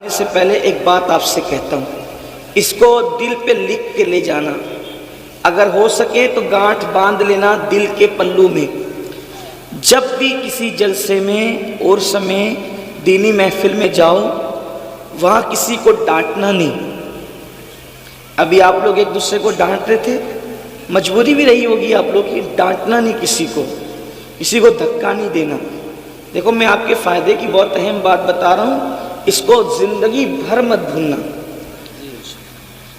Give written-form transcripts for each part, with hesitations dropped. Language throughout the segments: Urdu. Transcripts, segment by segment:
سے پہلے ایک بات آپ سے کہتا ہوں، اس کو دل پہ لکھ کے لے جانا، اگر ہو سکے تو گانٹھ باندھ لینا دل کے پلو میں۔ جب بھی کسی جلسے میں عرس میں دینی محفل میں جاؤ، وہاں کسی کو ڈانٹنا نہیں۔ ابھی آپ لوگ ایک دوسرے کو ڈانٹ رہے تھے، مجبوری بھی رہی ہوگی آپ لوگ کی، ڈانٹنا نہیں، کسی کو دھکا نہیں دینا۔ دیکھو میں آپ کے فائدے کی بہت اہم بات بتا رہا ہوں، اس کو زندگی بھر مت بھولنا۔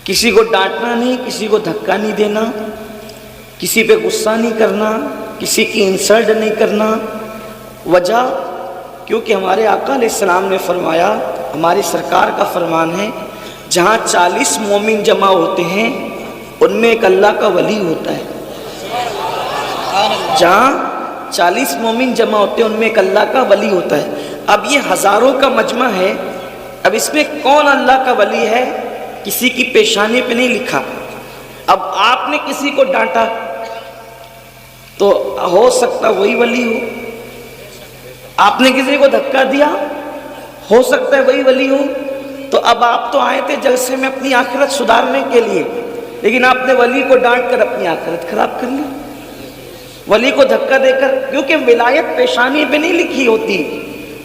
کسی کو ڈانٹنا نہیں، کسی کو دھکا نہیں دینا، کسی پہ غصہ نہیں کرنا، کسی کی انسلٹ نہیں کرنا۔ وجہ کیونکہ ہمارے آقا علیہ السلام نے فرمایا، ہماری سرکار کا فرمان ہے، جہاں 40 مومن جمع ہوتے ہیں ان میں ایک اللہ کا ولی ہوتا ہے۔ جہاں 40 مومن جمع ہوتے ہیں ان میں ایک اللہ کا ولی ہوتا ہے۔ اب یہ ہزاروں کا مجمع ہے، اب اس میں کون اللہ کا ولی ہے کسی کی پیشانی پہ نہیں لکھا۔ اب آپ نے کسی کو ڈانٹا تو ہو سکتا وہی ولی ہو، آپ نے کسی کو دھکا دیا ہو سکتا ہے وہی ولی ہو۔ تو اب آپ تو آئے تھے جلسے میں اپنی آخرت سدھارنے کے لیے، لیکن آپ نے ولی کو ڈانٹ کر اپنی آخرت خراب کر لی، ولی کو دھکا دے کر۔ کیونکہ ولایت پیشانی پہ نہیں لکھی ہوتی۔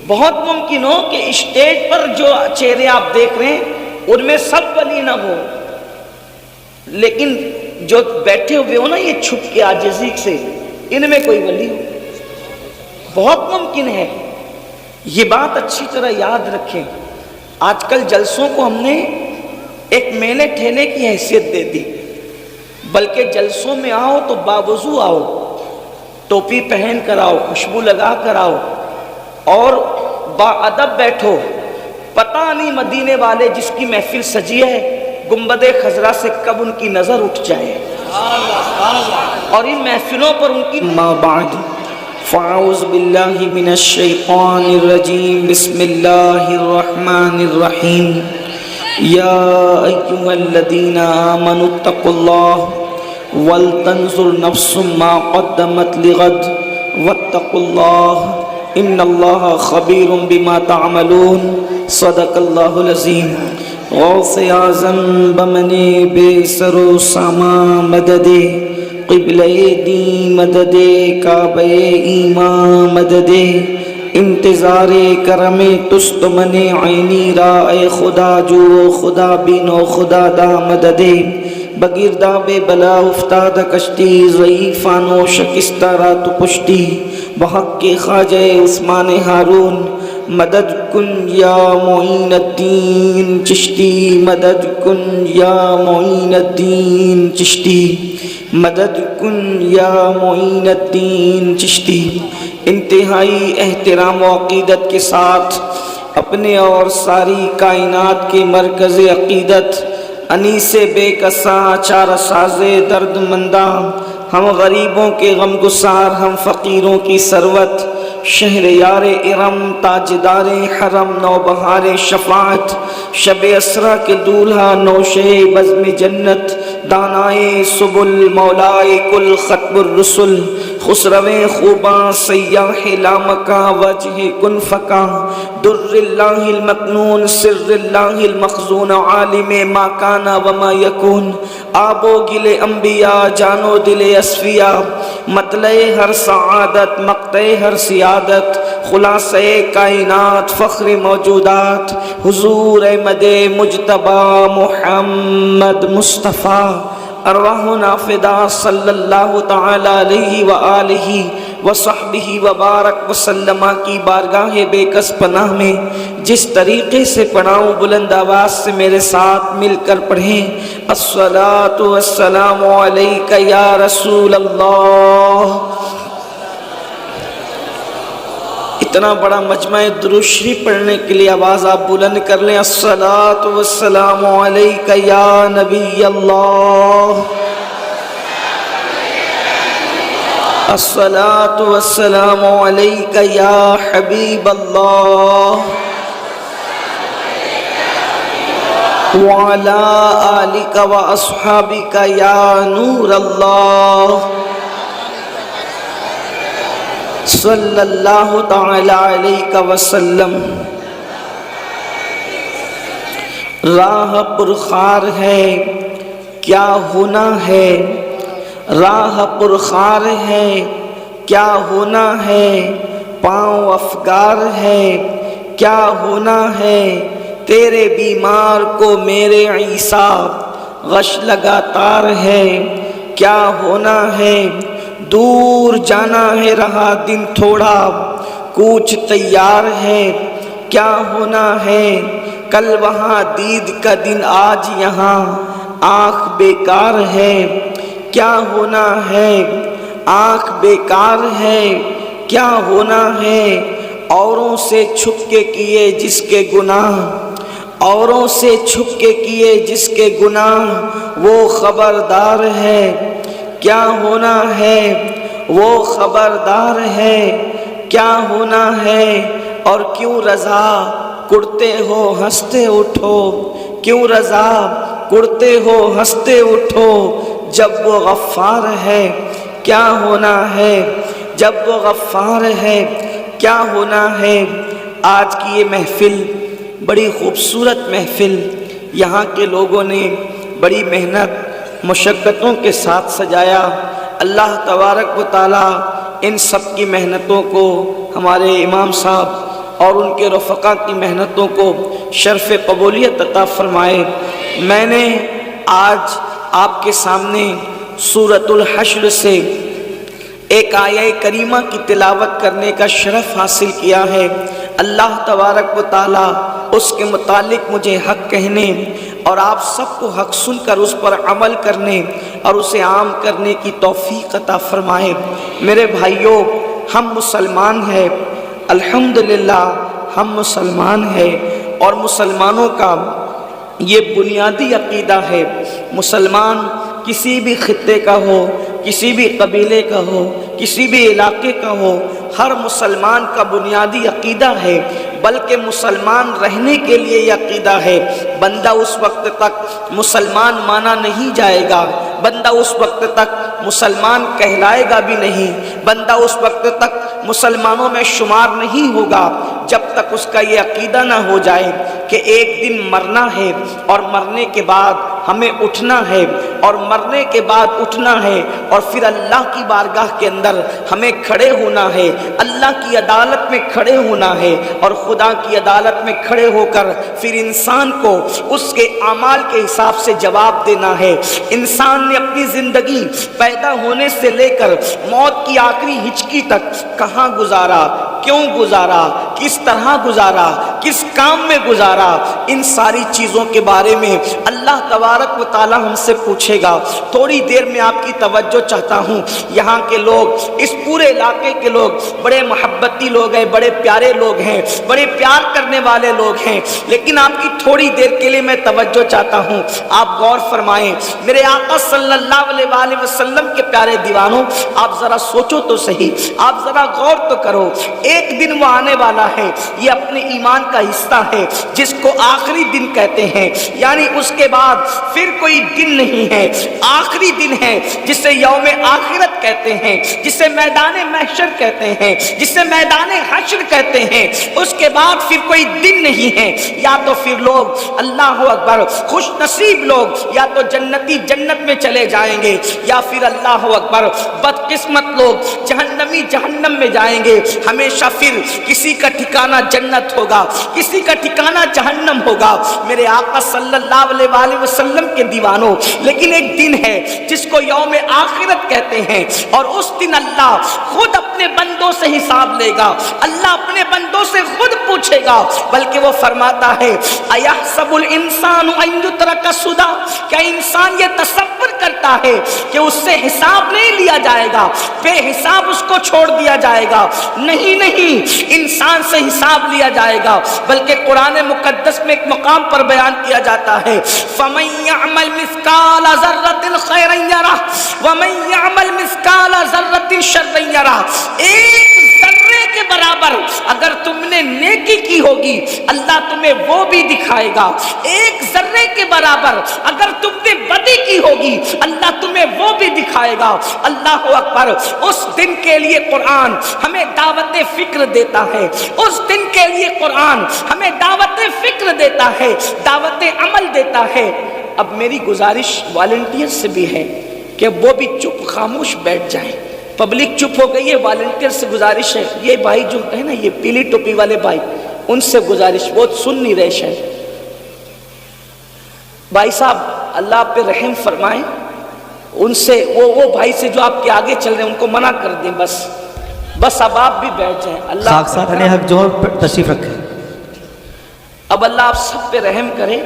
بہت ممکن ہو کہ اسٹیج پر جو چہرے آپ دیکھ رہے ہیں ان میں سب ولی نہ ہو، لیکن جو بیٹھے ہوئے ہو نا یہ چھپ کے عاجزی سے، ان میں کوئی ولی ہو، بہت ممکن ہے۔ یہ بات اچھی طرح یاد رکھیں۔ آج کل جلسوں کو ہم نے ایک میلے ٹھیلے کی حیثیت دے دی، بلکہ جلسوں میں آؤ تو باوضو آؤ، ٹوپی پہن کر آؤ، خوشبو لگا کر آؤ اور باادب بیٹھو۔ پتہ نہیں مدینے والے جس کی محفل سجی ہے گنبد خضرا سے کب ان کی نظر اٹھ جائے، اور ان محفلوں پر ان کی ما بعد فاعوذ باللہ من الشیطان الرجیم بسم اللہ الرحمن الرحیم یا ایہا الذین آمنوا اتقوا اللہ ولتنظر نفس ما قدمت لغد واتقوا اللہ ان اللہ خبیر بما تعملون صدق اللہ العظیم۔ غوث اعظم بمن بے سر و ساما مدد قبلہ دین مدد کعبہ ایمان مدد انتظار کرم تست من عینی را اے خدا جو خدا بینو خدا دا مدد بگردہ بے بلا افتاد کشتی ضعیفانو شکستہ رات پشتی بحق کے خواجہ عثمان ہارون مدد کن یا معین الدین چشتی مدد کن یا معین الدین چشتی مدد کن یا معین الدین چشتی۔ انتہائی احترام و عقیدت کے ساتھ اپنے اور ساری کائنات کے مرکز عقیدت انیس بے کساں چارہ ساز درد مندہ، ہم غریبوں کے غم گسار، ہم فقیروں کی ثروت، شہر یار ارم تاجدار حرم نوبہار شفاعت، شب اسرا کے دولہا نوشے بزم جنت، دانائے سبل مولائے کل ختم الرسل، خسروِ خوباں سیاح لامکاں وجہ کن فکاں، در اللہ المکنون سر اللہ المخزون عالم ما کان وما یکون، آب و گل انبیاء جان و دل اصفیاء، مطلع ہر سعادت مقطع ہر سیادت، خلاصہ کائنات فخر موجودات، حضور احمد مجتبی محمد مصطفیٰ، ارواحنا فدا صلی اللہ تعالی علیہ وآلہ وصحبہ وبارک وسلم کی بارگاہ بے کس پناہ میں جس طریقے سے پڑھاؤں بلند آواز سے میرے ساتھ مل کر پڑھیں۔ الصلاۃ والسلام علیک یا رسول اللہ۔ اتنا بڑا مجمع درود شریف پڑھنے کے لیے آواز آپ بلند کر لیں، الصلاۃ والسلام علیک یا نبی اللہ، الصلاۃ والسلام علیک یا حبیب اللہ، وعلی آلک واصحابک یا نور اللہ، صلی اللہ تعالی علیہ وسلم۔ راہ پرخار ہے کیا ہونا ہے، راہ پرخار ہے کیا ہونا ہے، پاؤں افگار ہے کیا ہونا ہے، تیرے بیمار کو میرے عیسیٰ غش لگاتار ہے کیا ہونا ہے، دور جانا ہے رہا دن تھوڑا کوچ تیار ہے کیا ہونا ہے، کل وہاں دید کا دن آج یہاں آنکھ بیکار ہے کیا ہونا ہے، آنکھ بیکار ہے کیا ہونا ہے، اوروں سے چھپ کے کیے جس کے گناہ، اوروں سے چھپ کے کیے جس کے گناہ وہ خبردار ہے کیا ہونا ہے، وہ خبردار ہے کیا ہونا ہے، اور کیوں رضا کڑتے ہو ہنستے اٹھو، کیوں رضا کڑتے ہو ہنستے اٹھو، جب وہ غفار ہے کیا ہونا ہے، جب وہ غفار ہے کیا ہونا ہے۔ آج کی یہ محفل بڑی خوبصورت محفل، یہاں کے لوگوں نے بڑی محنت مشقتوں کے ساتھ سجایا۔ اللہ تبارک و تعالی ان سب کی محنتوں کو، ہمارے امام صاحب اور ان کے رفقا کی محنتوں کو شرف قبولیت عطا فرمائے۔ میں نے آج آپ کے سامنے سورۃ الحشر سے ایک آیہ کریمہ کی تلاوت کرنے کا شرف حاصل کیا ہے۔ اللہ تبارک و تعالی اس کے متعلق مجھے حق کہنے اور آپ سب کو حق سن کر اس پر عمل کرنے اور اسے عام کرنے کی توفیق عطا فرمائے۔ میرے بھائیوں، ہم مسلمان ہیں، الحمدللہ ہم مسلمان ہیں، اور مسلمانوں کا یہ بنیادی عقیدہ ہے۔ مسلمان کسی بھی خطے کا ہو، کسی بھی قبیلے کا ہو، کسی بھی علاقے کا ہو، ہر مسلمان کا بنیادی عقیدہ ہے، بلکہ مسلمان رہنے کے لیے یہ عقیدہ ہے۔ بندہ اس وقت تک مسلمان مانا نہیں جائے گا، بندہ اس وقت تک مسلمان کہلائے گا بھی نہیں، بندہ اس وقت تک مسلمانوں میں شمار نہیں ہوگا جب تک اس کا یہ عقیدہ نہ ہو جائے کہ ایک دن مرنا ہے، اور مرنے کے بعد ہمیں اٹھنا ہے، اور مرنے کے بعد اٹھنا ہے، اور پھر اللہ کی بارگاہ کے اندر ہمیں کھڑے ہونا ہے، اللہ کی عدالت میں کھڑے ہونا ہے، اور خدا کی عدالت میں کھڑے ہو کر پھر انسان کو اس کے اعمال کے حساب سے جواب دینا ہے۔ انسان نے اپنی زندگی پیدا ہونے سے لے کر موت کی آخری ہچکی تک کہاں گزارا، کیوں گزارا، کس طرح گزارا، کس کام میں گزارا، ان ساری چیزوں کے بارے میں اللہ تبارک و تعالی ہم سے پوچھے گا۔ تھوڑی دیر میں آپ کی توجہ چاہتا ہوں۔ یہاں کے لوگ، اس پورے علاقے کے لوگ بڑے محبتی لوگ ہیں، بڑے پیارے لوگ ہیں، بڑے پیار کرنے والے لوگ ہیں، لیکن آپ کی تھوڑی دیر کے لیے میں توجہ چاہتا ہوں۔ آپ غور فرمائیں، میرے آقا صلی اللہ علیہ وآلہ وسلم کے پیارے دیوانوں، آپ ذرا سوچو تو صحیح، آپ ذرا غور تو کرو۔ ایک دن وہ آنے والا ہے، یہ اپنے ایمان کا حصہ ہے، جس کو آخری دن کہتے ہیں، یعنی اس کے بعد پھر کوئی دن نہیں ہے، آخری دن ہے، جسے یوم آخرت کہتے ہیں، جسے میدان محشر کہتے ہیں، جسے میدان حشر کہتے ہیں۔ اس کے بعد پھر کوئی دن نہیں ہے، یا تو پھر لوگ، اللہ اکبر، خوش نصیب لوگ یا تو جنتی جنت میں چلے جائیں گے، یا پھر اللہ اکبر بدقسمت لوگ جہنمی جہنم میں جائیں گے۔ ہمیشہ پھر کسی کا ٹھکانہ جنت ہوگا، کسی کا ٹھکانہ جہنم ہوگا، میرے آقا صلی اللہ علیہ وآلہ وسلم کے دیوانوں۔ لیکن ایک دن ہے جس کو یوم آخرت کہتے ہیں، اور اس دن اللہ خود اپنے بندوں سے حساب لے گا، اللہ اپنے بندوں سے خود پوچھے گا، بلکہ وہ فرماتا ہے اَيَحْسَبُ الْإِنسَانُ أَن يُتْرَكَ سُدًى، کیا انسان یہ تصور کرتا ہے کہ اس سے حساب نہیں لیا جائے گا، بے حساب اس کو چھوڑ دیا جائے گا؟ نہیں نہیں، انسان سے حساب لیا جائے گا، بلکہ قرآن مقدس میں ایک مقام پر بیان کیا جاتا ہے فَمَن يَعْمَلْ مِثْقَالَ ذَرَّةٍ خَيْرًا يَرَهُ وَمَن يَعْمَلْ مِثْقَالَ ذَرَّةٍ شَرًّا يَرَهُ۔ ایک ذرے کے برابر اگر تم نے نیکی کی ہوگی اللہ تمہیں وہ بھی دکھائے گا، ایک ذرے کے برابر اگر تم نے بدی کی ہوگی اللہ تمہیں وہ بھی دکھائے گا۔ اللہ اکبر۔ اس دن کے لیے قرآن ہمیں دعوت فکر دیتا ہے، اس دن کے لیے قرآن ہمیں دعوت فکر دیتا ہے، دعوت عمل دیتا ہے۔ اب میری گزارش والنٹیئر سے بھی ہے کہ وہ بھی چپ خاموش بیٹھ جائیں۔ پبلک چپ ہو گئی ہے، والنٹیئر سے گزارش ہے، یہ بھائی جو ہے نا یہ پیلی ٹوپی والے بھائی، ان سے گزارش، وہ سن نہیں رہے شاید۔ بھائی صاحب اللہ آپ پہ رحم فرمائیں، ان سے وہ بھائی سے جو آپ کے آگے چل رہے ہیں ان کو منع کر دیں، بس اب آپ بھی بیٹھ جائیں۔ اللہ خاکسار علی حق جوہر پر تشریف رکھیں۔ اب اللہ آپ سب پہ رحم کرے۔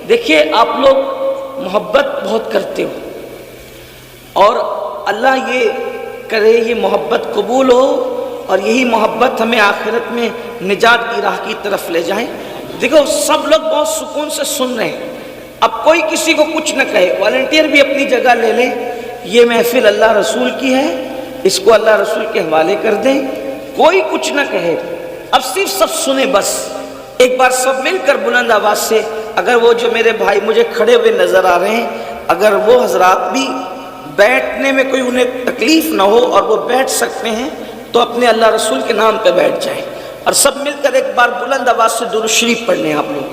دیکھیے آپ لوگ محبت بہت کرتے ہو اور اللہ یہ کرے یہ محبت قبول ہو اور یہی محبت ہمیں آخرت میں نجات کی راہ کی طرف لے جائیں۔ دیکھو سب لوگ بہت سکون سے سن رہے ہیں، اب کوئی کسی کو کچھ نہ کہے، والنٹیئر بھی اپنی جگہ لے لیں۔ یہ محفل اللہ رسول کی ہے، اس کو اللہ رسول کے حوالے کر دیں، کوئی کچھ نہ کہے، اب صرف سب سنیں۔ بس ایک بار سب مل کر بلند آواز سے، اگر وہ جو میرے بھائی مجھے کھڑے ہوئے نظر آ رہے ہیں اگر وہ حضرات بھی بیٹھنے میں کوئی انہیں تکلیف نہ ہو اور وہ بیٹھ سکتے ہیں تو اپنے اللہ رسول کے نام پہ بیٹھ جائیں، اور سب مل کر ایک بار بلند آواز سے درود شریف پڑھ لیں آپ لوگ۔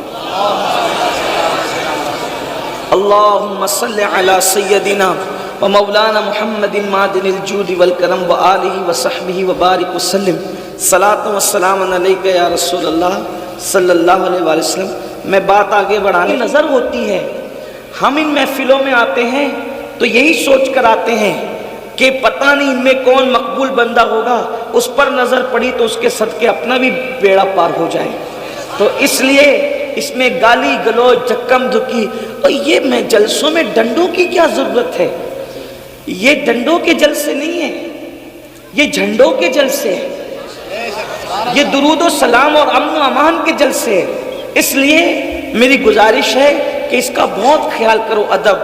اللہم صلی علی سیدنا و مولانا محمد معدن الجود والکرم و آلہ و صحبہ و بارک وسلم، صلاۃ و سلام علیک یا رسول اللہ صلی اللہ علیہ وآلہ وسلم۔ میں بات آگے بڑھانے نظر ہوتی ہے، ہم ان محفلوں میں آتے ہیں تو یہی سوچ کر آتے ہیں کہ پتہ نہیں ان میں کون مقبول بندہ ہوگا، اس پر نظر پڑی تو اس کے صدقے اپنا بھی بیڑا پار ہو جائے، تو اس لیے اس میں گالی گلوچ جھکم دھکی، اور یہ میں جلسوں میں ڈنڈوں کی کیا ضرورت ہے؟ یہ ڈنڈوں کے جلسے نہیں ہیں، یہ جھنڈوں کے جلسے ہیں، یہ درود و سلام اور امن و امان کے جلسے ہیں۔ اس لیے میری گزارش ہے کہ اس کا بہت خیال کرو۔ ادب،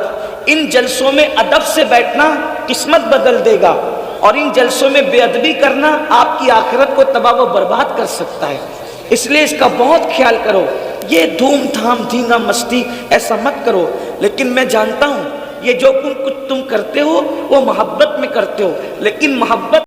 ان جلسوں میں ادب سے بیٹھنا قسمت بدل دے گا، اور ان جلسوں میں بے ادبی کرنا آپ کی آخرت کو تباہ و برباد کر سکتا ہے، اس لیے اس کا بہت خیال کرو۔ یہ دھوم دھام دھینگا مستی ایسا مت کرو، لیکن میں جانتا ہوں یہ جو کچھ تم کرتے ہو وہ محبت میں کرتے ہو، لیکن محبت